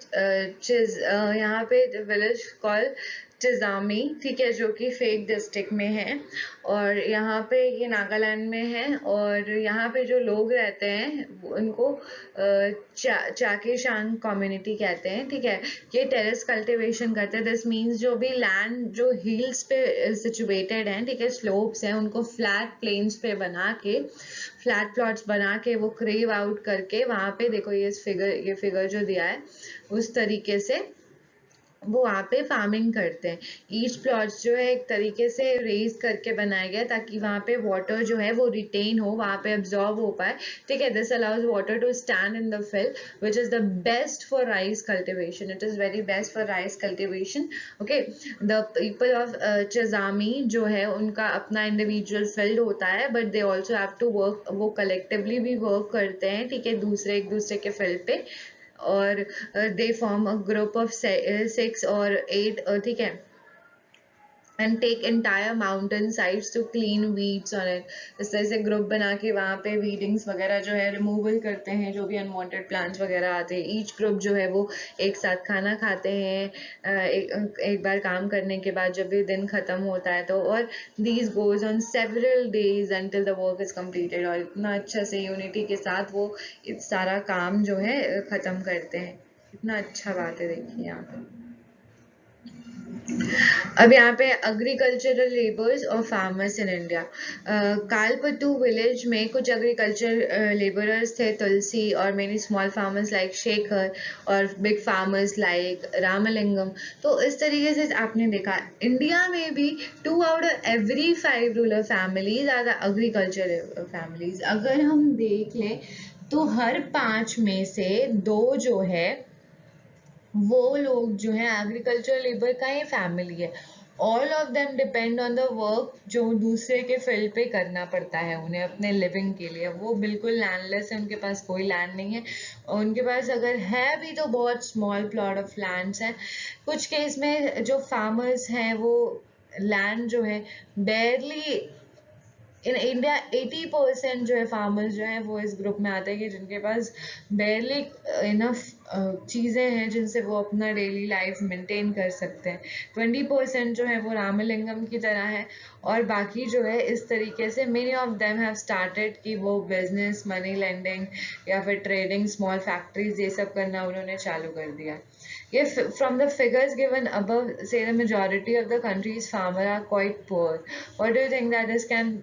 चीज यहाँ पे विलेज कॉल चिजामी, ठीक है, जो कि फेक डिस्ट्रिक्ट में है, और यहाँ पे ये नागालैंड में है, और यहाँ पे जो लोग रहते हैं उनको चाकेशांग कम्युनिटी कहते हैं, ठीक है। ये टेरेस कल्टीवेशन करते हैं। दिस मीन्स जो भी लैंड जो हिल्स पे सिचुएटेड हैं, ठीक है, स्लोप्स हैं, उनको फ्लैट प्लेन्स पे बना के, फ्लैट प्लॉट्स बना के, वो क्रेव आउट करके वहाँ पे देखो ये फिगर जो दिया है उस तरीके से वो वहाँ पे फार्मिंग करते हैं। ईच प्लॉट्स जो है एक तरीके से रेज करके बनाया गया ताकि वहाँ पे वाटर जो है वो रिटेन हो, वहाँ पे अब्जॉर्ब हो पाए, ठीक है। This allows water to stand in the field which is the best for rice cultivation. It is very best for rice cultivation, okay. The people of Chizami जो है उनका अपना इंडिविजुअल फील्ड होता है, but they also have to work, वो collectively भी work करते हैं, ठीक है, एक दूसरे के फील्ड पे, और they form a group of 6 और 8, ठीक है, and take entire mountain sides to clean weeds on it. इस तरह से ग्रुप बना के वहाँ पे वीडिंग्स वगैरह जो है रिमूवल करते हैं, जो भी अनवांटेड प्लांट्स वगैरह आते हैं। ईच ग्रुप जो है वो एक साथ खाना खाते हैं एक बार काम करने के बाद, जब भी दिन खत्म होता है तो, और these goes on several days until the work is completed. और इतना अच्छा से यूनिटी के साथ वो सारा काम जो है खत्म करते हैं। इतना अच्छा बात है, देखिए यहाँ पे। अब यहाँ पे एग्रीकल्चरल लेबर्स और फार्मर्स इन इंडिया। कालपट्टू विलेज में कुछ एग्रीकल्चर लेबरर्स थे, तुलसी, और many small farmers like Shekhar, और बिग फार्मर्स लाइक रामलिंगम। तो इस तरीके से आपने देखा इंडिया में भी 2 out of every 5 rural families are the agriculture families. अगर हम देख लें तो हर 5 में से 2 जो है वो लोग जो है एग्रीकल्चर लेबर का ही फैमिली है। All of them depend on the work जो दूसरे के फील्ड पे करना पड़ता है उन्हें अपने लिविंग के लिए। वो बिल्कुल लैंडलेस है, उनके पास कोई लैंड नहीं है, और उनके पास अगर है भी तो बहुत स्मॉल प्लॉट ऑफ लैंड्स हैं। कुछ केस में जो फार्मर्स हैं वो लैंड जो है बेयरली, इन इंडिया 80% जो है फार्मर्स जो है वो इस ग्रुप में आते हैं कि जिनके पास बेयरली इनफ चीज़ें हैं जिनसे वो अपना डेली लाइफ मेंटेन कर सकते हैं। 20% जो है वो रामलिंगम की तरह है, और बाकी जो है इस तरीके से many of them have started कि वो बिजनेस, मनी लेंडिंग या फिर ट्रेडिंग, स्मॉल फैक्ट्रीज, ये सब करना उन्होंने चालू कर दिया। If from the figures given above, say the majority of the country's farmers are quite poor, what do you think that this can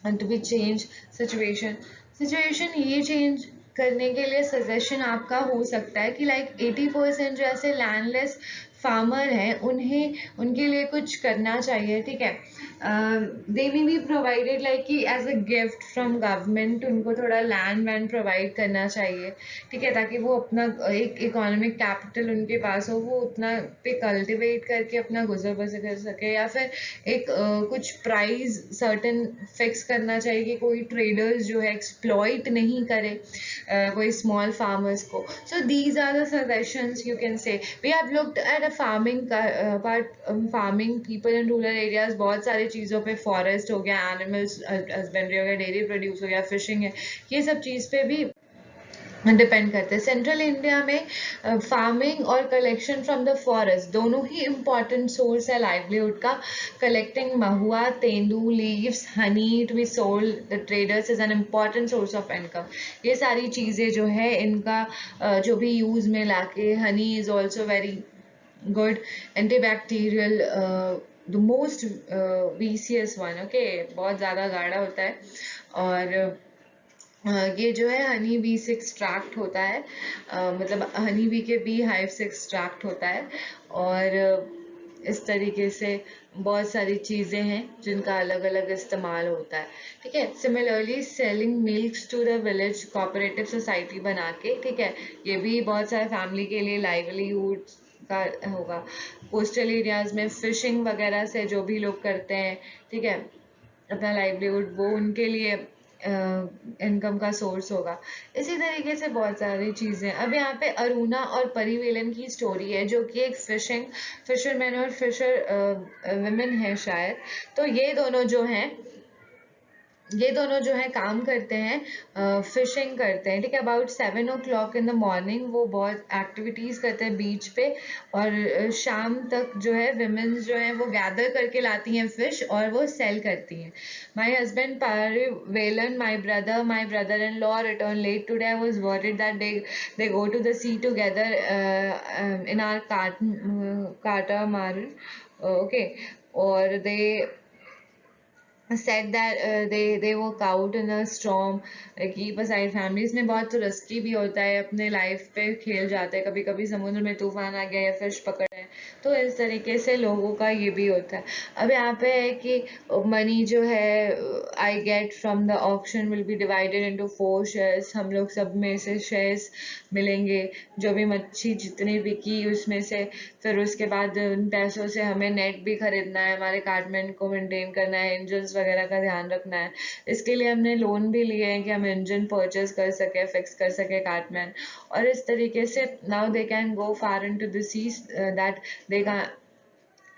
and to be change situation ये change करने के लिए सजेशन आपका हो सकता है कि लाइक 80% जो ऐसे लैंडलेस फार्मर हैं उनके लिए कुछ करना चाहिए, ठीक है। They may be provided like कि as a gift from government उनको थोड़ा लैंड वैंड प्रोवाइड करना चाहिए, ठीक है, ताकि वो अपना एक इकोनॉमिक कैपिटल उनके पास हो, वो उतना पे कल्टिवेट करके अपना गुजर बसर कर सके। या फिर एक कुछ प्राइस सर्टेन फिक्स करना चाहिए कि कोई ट्रेडर्स जो है एक्सप्लॉइट नहीं करे कोई स्मॉल फार्मर्स को। So these are the suggestions you can say. We have looked at a farming part, farming people in rural areas बहुत सारी चीज़ों पे, फॉरेस्ट हो गया, एनिमल्स हस्बेंड्री हो गया, डेयरी प्रोड्यूस हो गया, फिशिंग है, ये सब चीज़ पे भी डिपेंड करते हैं। सेंट्रल इंडिया में फार्मिंग और कलेक्शन फ्रॉम द फॉरेस्ट दोनों ही इम्पॉर्टेंट सोर्स है लाइवलीहुड का। Collecting mahua, tendu leaves, honey to be sold the traders is an important source of income. ये सारी चीज़ें जो है इनका जो भी यूज़ में लाके, honey is also very good antibacterial, the most vicious one, okay, बहुत ज़्यादा गाढ़ा होता है, और ये जो है हनी बी से एक्सट्रैक्ट होता है, मतलब हनी बी के बी हाइव से एक्सट्रैक्ट होता है, और इस तरीके से बहुत सारी चीज़ें हैं जिनका अलग अलग इस्तेमाल होता है, ठीक है। Similarly selling milks to the village cooperative society बना के, ठीक है, ये भी बहुत सारे फैमिली के लिए लाइवलीहुड का होगा। कोस्टल एरियाज में फिशिंग वगैरह से जो भी लोग करते हैं, ठीक है, अपना लाइवलीहुड, वो उनके लिए इनकम का सोर्स होगा। इसी तरीके से बहुत सारी चीज़ें। अब यहाँ पे अरुणा और परिवेलन की स्टोरी है जो कि एक फिशरमैन और फिशर विमेन है शायद। तो ये दोनों जो हैं ये दोनों जो है काम करते हैं, फिशिंग करते हैं, ठीक है। About 7 o'clock in the morning वो बहुत एक्टिविटीज़ करते हैं बीच पे, और शाम तक जो है विमेंस जो है वो गैदर करके लाती हैं फिश और वो सेल करती हैं। My husband Parivalan, my brother-in-law returned late today. I was worried that they go to the sea together in our catamaran. Okay, or they said that they work out in a storm, keep aside families में बहुत risky भी होता है, अपने life पे खेल जाते हैं, कभी कभी समुद्र में तूफान आ गया या फिश पकड़ रहे हैं, तो इस तरीके से लोगों का ये भी होता है। अब यहाँ पे है कि मनी जो है I get from the auction will be divided into 4 shares, हम लोग सब में से शेयर्स मिलेंगे, जो भी मच्छी जितनी बिकी उसमें से, फिर उसके बाद उन पैसों से हमें नेट भी खरीदना है, हमारे कार्टमेंट को मेंटेन करना है, इंजन्स वगैरह का ध्यान रखना है। इसके लिए हमने लोन भी लिए हैं कि हम इंजन परचेज कर सके, फिक्स कर सके कार्टमैन, और इस तरीके से now they can go far into the seas that they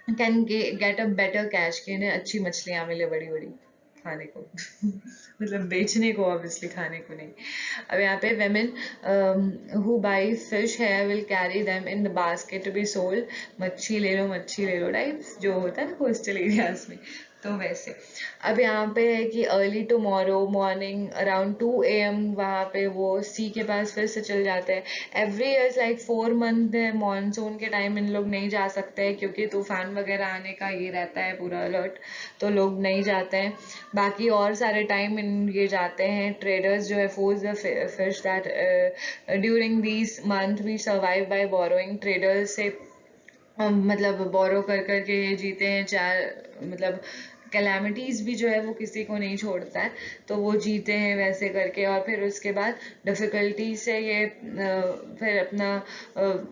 can get a better cash, कि इन्हें अच्छी मछलियाँ मिले बड़ी बड़ी खाने को मतलब बेचने को, ऑब्वियसली खाने को नहीं। अब यहाँ पे women who buy fish here will carry them in the basket to be sold, मच्छी ले लो टाइप्स जो होता है ना कोस्टल एरियाज में, तो वैसे। अब यहाँ पे है कि early tomorrow morning around 2 AM वहाँ पे वो सी के पास फिर से चल जाते हैं। एवरी ईयर लाइक 4 मंथ है, मानसून के टाइम इन लोग नहीं जा सकते हैं क्योंकि तूफान वगैरह आने का ये रहता है पूरा अलर्ट, तो लोग नहीं जाते हैं। बाकी और सारे टाइम इन ये जाते हैं। ट्रेडर्स जो है force the fish that during this month we survive by borrowing, traders से मतलब बोरो कर कर के ये जीते हैं। चार मतलब कैलामिटीज़ भी जो है वो किसी को नहीं छोड़ता है, तो वो जीते हैं वैसे करके। और फिर उसके बाद डिफ़िकल्टी से ये फिर अपना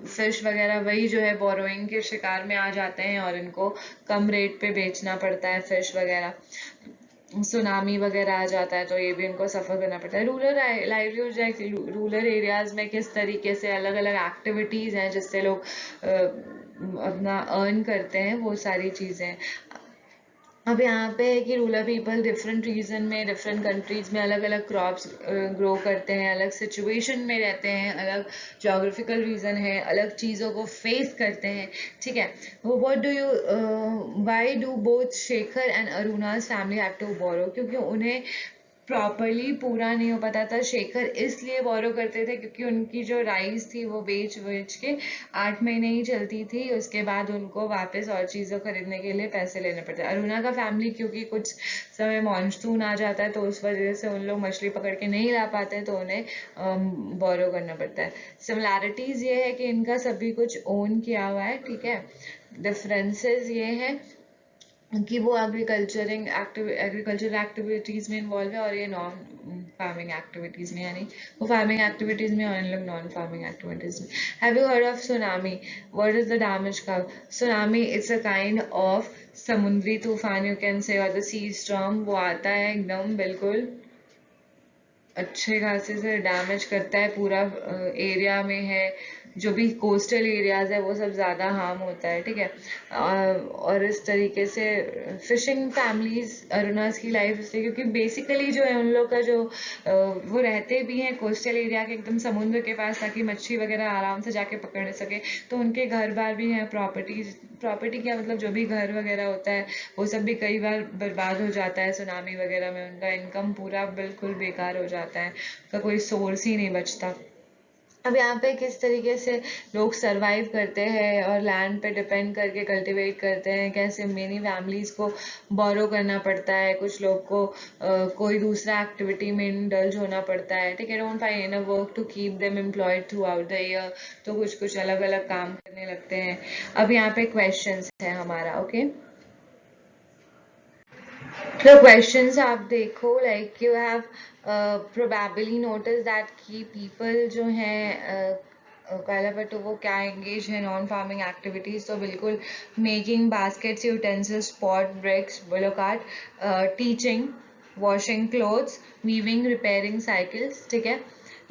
फिश वगैरह वही जो है बोरोइंग के शिकार में आ जाते हैं और इनको कम रेट पे बेचना पड़ता है फिश वगैरह। सुनामी वगैरह आ जाता है तो ये भी उनको सफ़र करना पड़ता है। रूरल लाइवलीहुड, रूरल एरियाज़ में किस तरीके से अलग अलग एक्टिविटीज़ हैं जिससे लोग अपना अर्न करते हैं, वो सारी चीज़ें। अब यहाँ पे है कि रूरल पीपल डिफरेंट रीजन में, डिफरेंट कंट्रीज में अलग अलग क्रॉप्स ग्रो करते हैं, अलग सिचुएशन में रहते हैं, अलग जोग्राफिकल रीजन है, अलग चीज़ों को फेस करते हैं, ठीक है। What do you why do both Shekhar and Aruna's family have to borrow, क्योंकि उन्हें प्रॉपरली पूरा नहीं हो पाता था। शेखर इसलिए बोरो करते थे क्योंकि उनकी जो राइस थी वो बेच के 8 महीने ही चलती थी, उसके बाद उनको वापस और चीज़ों खरीदने के लिए पैसे लेने पड़ते। अरुणा का फैमिली क्योंकि कुछ समय मानसून आ जाता है तो उस वजह से उन लोग मछली पकड़ के नहीं ला पाते, तो उन्हें बोरो करना पड़ता है। सिमिलैरिटीज़ ये है कि इनका सभी कुछ ओन किया हुआ है, ठीक है। डिफरेंसेस ये है कि वो एग्रीकल्चर एक्टिविटीज़ में इन्वॉल्व है और ये नॉन फार्मिंग एक्टिविटीज़ में, यानी वो फार्मिंग एक्टिविटीज़ में और इन लोग नॉन फार्मिंग एक्टिविटीज़ में। Have you heard of tsunami? What is the damage cause? Tsunami it's a kind of समुद्री तूफान यू कैन से, और द सी स्टॉर्म, वो आता है एकदम बिल्कुल अच्छे खासे से डैमेज करता है पूरा एरिया में है, जो भी कोस्टल एरियाज है वो सब ज़्यादा हार्म होता है, ठीक है। और इस तरीके से फिशिंग फैमिलीज अरुणास की लाइफ इसलिए क्योंकि बेसिकली जो है उन लोग का जो वो रहते भी हैं कोस्टल एरिया के एकदम समुद्र के पास, ताकि मच्छी वगैरह आराम से जाके पकड़ सके, तो उनके घर बार भी हैं, प्रॉपर्टी क्या मतलब जो भी घर वगैरह होता है वो सब भी कई बार बर्बाद हो जाता है सुनामी वगैरह में, उनका इनकम पूरा बिल्कुल बेकार हो जाता है, उनका कोई सोर्स ही नहीं बचता। अब यहाँ पे किस तरीके से लोग सरवाइव करते हैं और लैंड पे डिपेंड करके कल्टीवेट करते हैं, कैसे मेनी फैमिलीज को बोरो करना पड़ता है, कुछ लोग को कोई दूसरा एक्टिविटी में इंडल्ज होना पड़ता है, ठीक है। Don't find enough work to keep them employed throughout the year, तो कुछ कुछ अलग अलग काम करने लगते हैं। अब यहाँ पे क्वेश्चंस है हमारा, ओके। तो क्वेश्चंस आप देखो, like you have probably notice that कि पीपल जो हैं काला पट्टू वो क्या एंगेज है नॉन फार्मिंग एक्टिविटीज, तो बिल्कुल making baskets, utensils, pot, bricks, bullock cart, teaching, washing clothes, weaving, repairing cycles, ठीक है।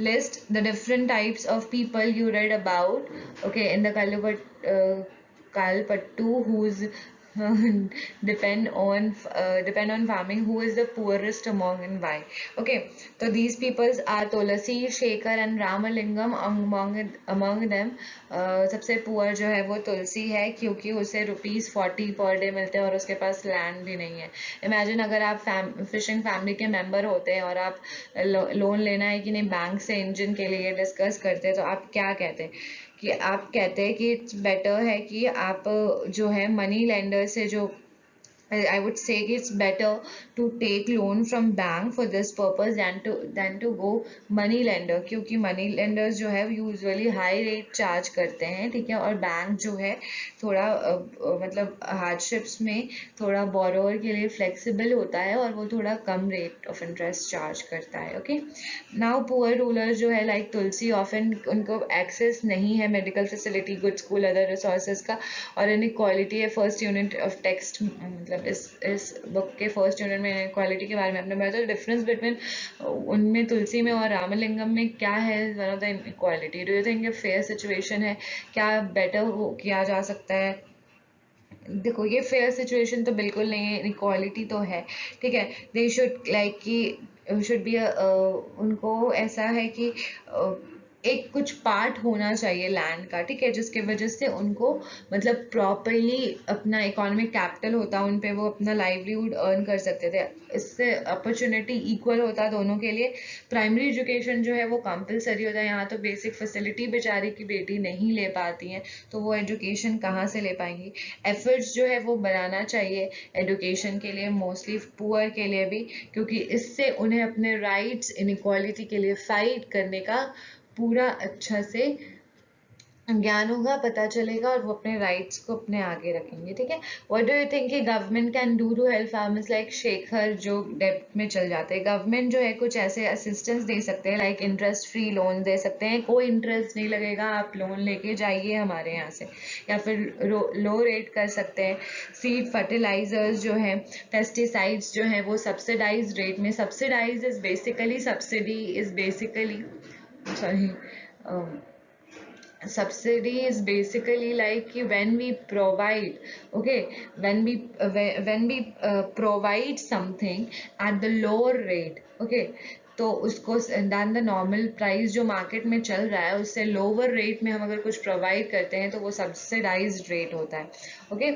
List the different types of people you read about, okay, in the Kalpattu, depend on farming, who is the poorest among and why? Okay, so these peoples are Tulasi, Shekhar and Ramalingam. Among them सबसे poor जो है वो तुलसी है, क्योंकि उसे ₹40 per day मिलते हैं और उसके पास लैंड भी नहीं है. इमेजिन अगर आप फिशिंग फैमिली के मेंबर होते हैं और आप लोन लेना है कि नहीं बैंक से इंजन के लिए डिस्कस करते हैं, तो आप क्या कहते हैं? कि आप कहते हैं कि इट्स बेटर है कि आप जो है मनी लेंडर से जो I would say it's better to take loan from bank for this purpose than to go money lender, क्योंकि money lenders जो है usually high rate charge करते हैं, ठीक है, और बैंक जो है थोड़ा मतलब hardships में थोड़ा borrower के लिए flexible होता है और वो थोड़ा कम rate of interest charge करता है. Okay, now poor rulers जो है like तुलसी often उनको access नहीं है medical facility, good school, other resources का, और inequality है first unit of text, मतलब इस बुक के फर्स्ट यूनिट में इक्वालिटी के बारे में आपने बताया. तो डिफरेंस बिटवीन उनमें तुलसी में और रामलिंगम में क्या है? One of the equality. Do you think ये फेयर सिचुएशन है? क्या बेटर हो किया जा सकता है? देखो, ये फेयर सिचुएशन तो बिल्कुल नहीं है, इक्वालिटी तो है, ठीक है. दे शुड लाइक कि शुड बी उनको ऐसा है कि एक कुछ पार्ट होना चाहिए लैंड का, ठीक है, जिसके वजह से उनको मतलब प्रॉपरली अपना इकोनॉमिक कैपिटल होता उन पे, वो अपना लाइवलीहुड अर्न कर सकते थे. इससे अपॉर्चुनिटी इक्वल होता दोनों के लिए. प्राइमरी एजुकेशन जो है वो कंपलसरी होता है. यहाँ तो बेसिक फैसिलिटी बेचारी की बेटी नहीं ले पाती हैं, तो वो एजुकेशन कहाँ से ले पाएंगी? एफर्ट्स जो है वो बनाना चाहिए एजुकेशन के लिए, मोस्टली पुअर के लिए भी, क्योंकि इससे उन्हें अपने राइट्स इनइक्वालिटी के लिए फाइट करने का पूरा अच्छा से ज्ञान होगा, पता चलेगा, और वो अपने राइट्स को अपने आगे रखेंगे, ठीक है. व्हाट डू यू थिंक कि government can do to help farmers like Shekhar जो डेब्ट में चल जाते हैं? गवर्नमेंट जो है कुछ ऐसे असिस्टेंस दे सकते हैं, लाइक इंटरेस्ट फ्री लोन दे सकते हैं, कोई इंटरेस्ट नहीं लगेगा, आप लोन लेके जाइए हमारे यहाँ से, या फिर लो रेट कर सकते हैं. सीड फर्टिलाइजर्स जो है, पेस्टिसाइड्स जो है वो सब्सिडाइज रेट में, subsidy is basically sorry subsidy is basically like when we provide, okay, when we provide something at the lower rate, okay, तो उसको दैन द नॉर्मल प्राइस जो मार्केट में चल रहा है उससे लोअर रेट में हम अगर कुछ प्रोवाइड करते हैं तो वो सब्सिडाइज्ड रेट होता है. ओके,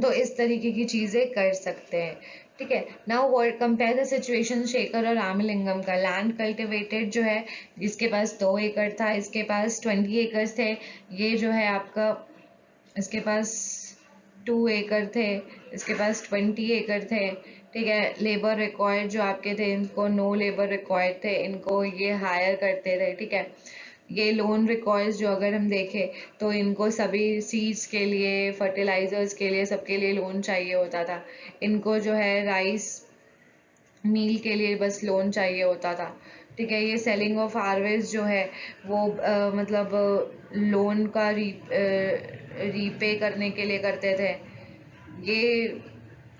तो इस तरीके की चीज़ें कर सकते हैं, ठीक है. Now word compare the situation Shekhar और रामलिंगम का. लैंड कल्टिवेटेड जो है, जिसके पास 2 एकड़ था, इसके पास 20 एकड़ थे. ये जो है आपका, इसके पास 2 एकड़ थे, इसके पास 20 एकड़ थे, ठीक है. लेबर रिक्वायर्ड जो आपके थे, इनको नो लेबर रिक्वायर्ड थे, इनको ये हायर करते थे, ठीक है. ये लोन रिक्वायर्स जो अगर हम देखें तो इनको सभी सीड्स के लिए, फर्टिलाइजर्स के लिए, सबके लिए लोन चाहिए होता था. इनको जो है राइस मील के लिए बस लोन चाहिए होता था, ठीक है. ये सेलिंग ऑफ हार्वेस्ट जो है वो मतलब लोन का रीपे करने के लिए करते थे. ये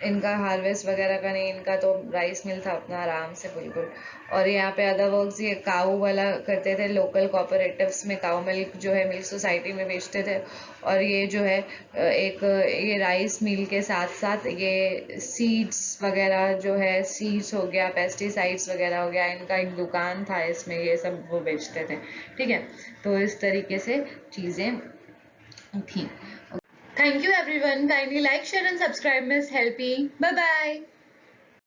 इनका हार्वेस्ट वगैरह का नहीं, इनका तो राइस मिल था अपना आराम से बिल्कुल. और यहाँ पे अदर वर्क्स ये काऊ वाला करते थे, लोकल कोऑपरेटिव्स में काऊ मिल्क जो है मिल्क सोसाइटी में बेचते थे. और ये जो है एक ये राइस मिल के साथ साथ ये सीड्स वगैरह जो है, सीड्स हो गया, पेस्टिसाइड्स वगैरह हो गया, इनका एक दुकान था, इसमें ये सब वो बेचते थे, ठीक है. तो इस तरीके से चीज़ें थी. Thank you everyone. Kindly like, share and subscribe Miss Helpy. Bye bye.